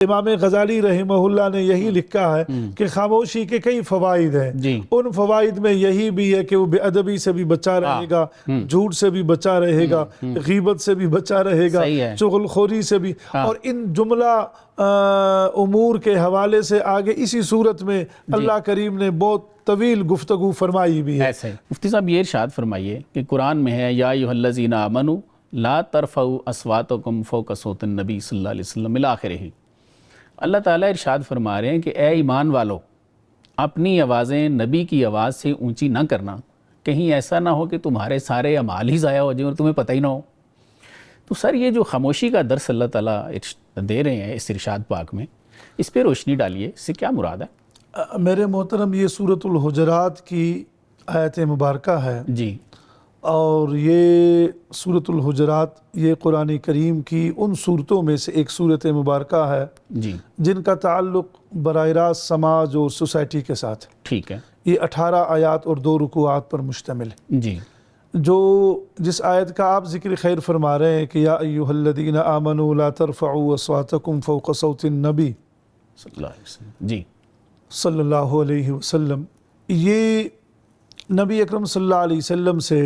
امام غزالی رحمہ اللہ نے یہی لکھا ہے کہ خاموشی کے کئی فوائد ہیں، ان فوائد میں یہی بھی ہے کہ وہ بے ادبی سے بھی بچا رہے گا، جھوٹ سے بھی بچا رہے گا، غیبت سے بھی بچا رہے گا، چغل خوری سے بھی، اور ان جملہ امور کے حوالے سے آگے اسی صورت میں اللہ کریم نے بہت طویل گفتگو فرمائی بھی ہے۔ مفتی صاحب یہ ارشاد فرمائیے کہ قرآن میں ہے یا ایھا الذین آمنوا لا ترفعوا اصواتکم فوق صوت النبی صلی اللہ علیہ وسلم الی آخرہ۔ اللہ تعالیٰ ارشاد فرما رہے ہیں کہ اے ایمان والو، اپنی آوازیں نبی کی آواز سے اونچی نہ کرنا، کہیں ایسا نہ ہو کہ تمہارے سارے اعمال ہی ضائع ہو جائیں اور تمہیں پتہ ہی نہ ہو۔ تو سر یہ جو خاموشی کا درس اللہ تعالیٰ دے رہے ہیں اس ارشاد پاک میں، اس پہ روشنی ڈالیے، اس سے کیا مراد ہے؟ میرے محترم، یہ سورۃ الحجرات کی آیت مبارکہ ہے جی، اور یہ سورۃ الحجرات یہ قرآن کریم کی ان صورتوں میں سے ایک صورت مبارکہ ہے جی، جن کا تعلق براہ راست سماج اور سوسائٹی کے ساتھ ہے۔ ٹھیک ہے، یہ 18 آیات اور 2 رکوعات پر مشتمل ہے۔ جی، جس آیت کا آپ ذکر خیر فرما رہے ہیں کہ یا ایھا الذین آمنوا لا ترفعوا اصواتکم فوق صوت النبی صلی اللہ علیہ وسلم، جی، صلی اللہ علیہ وسلم، یہ نبی اکرم صلی اللہ علیہ وسلم سے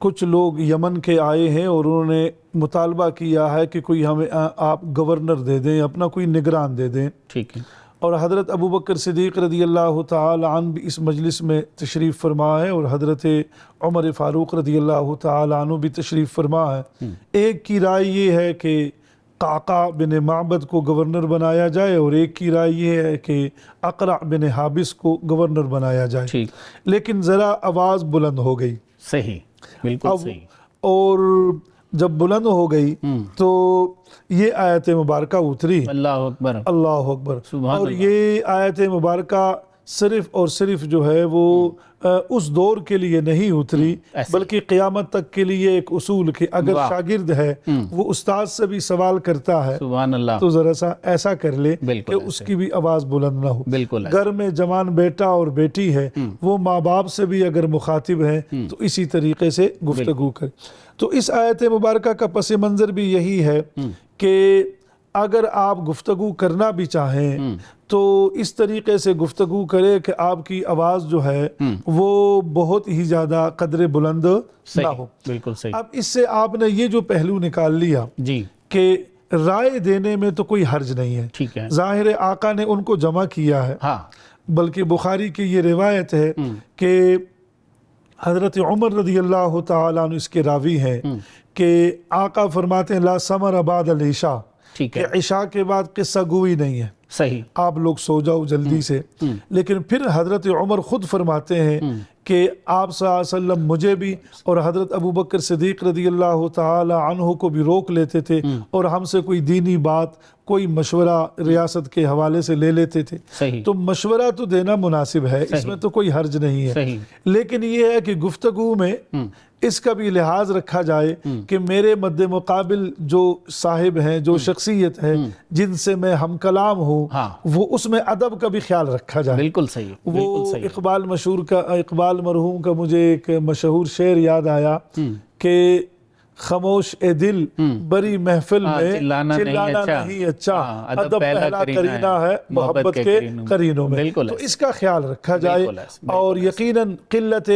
کچھ لوگ یمن کے آئے ہیں اور انہوں نے مطالبہ کیا ہے کہ کوئی ہمیں آپ گورنر دے دیں، اپنا کوئی نگران دے دیں۔ ٹھیک ہے، اور حضرت ابوبکر صدیق رضی اللہ تعالی عنہ بھی اس مجلس میں تشریف فرما ہے، اور حضرت عمر فاروق رضی اللہ تعالی عنہ بھی تشریف فرما ہے۔ ایک کی رائے یہ ہے کہ قعقاع بن معبد کو گورنر بنایا جائے، اور ایک کی رائے یہ ہے کہ اقرع بن حابس کو گورنر بنایا جائے۔ ٹھیک، لیکن ذرا آواز بلند ہو گئی، صحیح، بالکل صحیح، اور جب بلند ہو گئی تو یہ آیت مبارکہ اتری، اللہ اکبر، اللہ اکبر۔ سبحان اور اللہ۔ یہ آیت مبارکہ صرف اور صرف جو ہے وہ اس دور کے لیے نہیں اتری، بلکہ قیامت تک کے لیے ایک اصول کہ اگر شاگرد ہے وہ استاد سے بھی سوال کرتا ہے سبحان اللہ، تو ذرا سا ایسا کر لے کہ بالکل اس کی بھی آواز بلند نہ ہو۔ بالکل، گھر میں جوان بیٹا اور بیٹی ہے، وہ ماں باپ سے بھی اگر مخاطب ہے تو اسی طریقے سے گفتگو کرے۔ تو اس آیت مبارکہ کا پس منظر بھی یہی ہے کہ اگر آپ گفتگو کرنا بھی چاہیں تو اس طریقے سے گفتگو کرے کہ آپ کی آواز جو ہے وہ بہت ہی زیادہ قدر بلند نہ ہو۔ بالکل صحیح، اب اس سے آپ نے یہ جو پہلو نکال لیا جی، کہ رائے دینے میں تو کوئی حرج نہیں ہے، ٹھیک ہے، ظاہر آقا نے ان کو جمع کیا ہے، ہاں، بلکہ بخاری کی یہ روایت ہے کہ حضرت عمر رضی اللہ تعالیٰ عنہ اس کے راوی ہیں کہ آقا فرماتے ہیں لا ثمر بعد العشاء، ٹھیک کہ ہے، عشاء کے بعد قصہ گوئی نہیں ہے، صحیح، آپ لوگ سو جاؤ جلدی سے۔ لیکن پھر حضرت عمر خود فرماتے ہیں کہ آپ صلی اللہ علیہ وسلم مجھے بھی اور حضرت ابوبکر صدیق رضی اللہ تعالی عنہ کو بھی روک لیتے تھے، اور ہم سے کوئی دینی بات، کوئی مشورہ ریاست کے حوالے سے لے لیتے تھے۔ صحیح، تو مشورہ تو دینا مناسب ہے، اس میں تو کوئی حرج نہیں ہے، صحیح، لیکن یہ ہے کہ گفتگو میں اس کا بھی لحاظ رکھا جائے کہ میرے مد مقابل جو صاحب ہیں، جو شخصیت ہے جن سے میں ہم کلام ہوں، وہ اس میں ادب کا بھی خیال رکھا جائے۔ بالکل صحیح، بالکل صحیح، اقبال مرحوم کا مجھے ایک مشہور شعر یاد آیا کہ خاموش اے دل بری محفل میں چلانا نہیں اچھا، ادب پہلا کرینہ ہے محبت کے قرینوں میں۔ تو اس کا خیال رکھا جائے، اور یقیناً قلت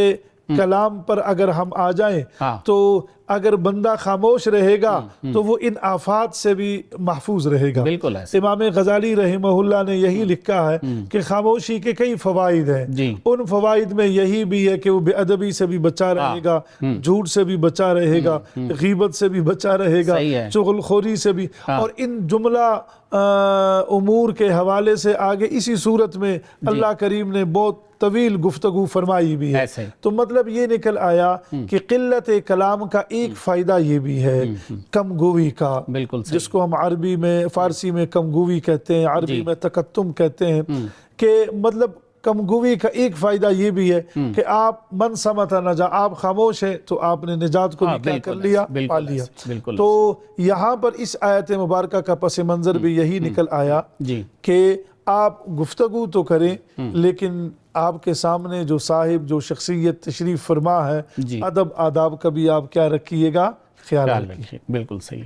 کلام پر اگر ہم آ جائیں تو اگر بندہ خاموش رہے گا تو وہ ان آفات سے بھی محفوظ رہے گا۔ بالکل، امام غزالی رحمہ اللہ نے یہی لکھا ہے کہ خاموشی کے کئی فوائد ہیں، ان فوائد میں یہی بھی ہے کہ وہ بے ادبی سے بھی بچا رہے گا، جھوٹ سے بھی بچا رہے گا، غیبت سے بھی بچا رہے گا، چغل خوری سے بھی، اور ان جملہ امور کے حوالے سے آگے اسی صورت میں اللہ کریم نے بہت طویل گفتگو فرمائی بھی ہے۔ تو مطلب یہ نکل آیا کہ قلت کلام کا ایک فائدہ یہ بھی ہے کم گوئی کا، جس کو ہم عربی میں فارسی میں کم گوئی کہتے ہیں، عربی میں تکتم کہتے ہیں، کہ مطلب کم گوئی کا ایک فائدہ یہ بھی ہے کہ آپ من سمت نجا، آپ خاموش ہیں تو آپ نے نجات کو بھی کیا کر لیا، پا لیا۔ تو یہاں پر اس آیت مبارکہ کا پس منظر بھی یہی نکل آیا کہ آپ گفتگو تو کریں، لیکن آپ کے سامنے جو صاحب، جو شخصیت تشریف فرما ہے، ادب آداب کا بھی آپ کیا رکھیے گا، خیال رکھیے۔ بالکل صحیح۔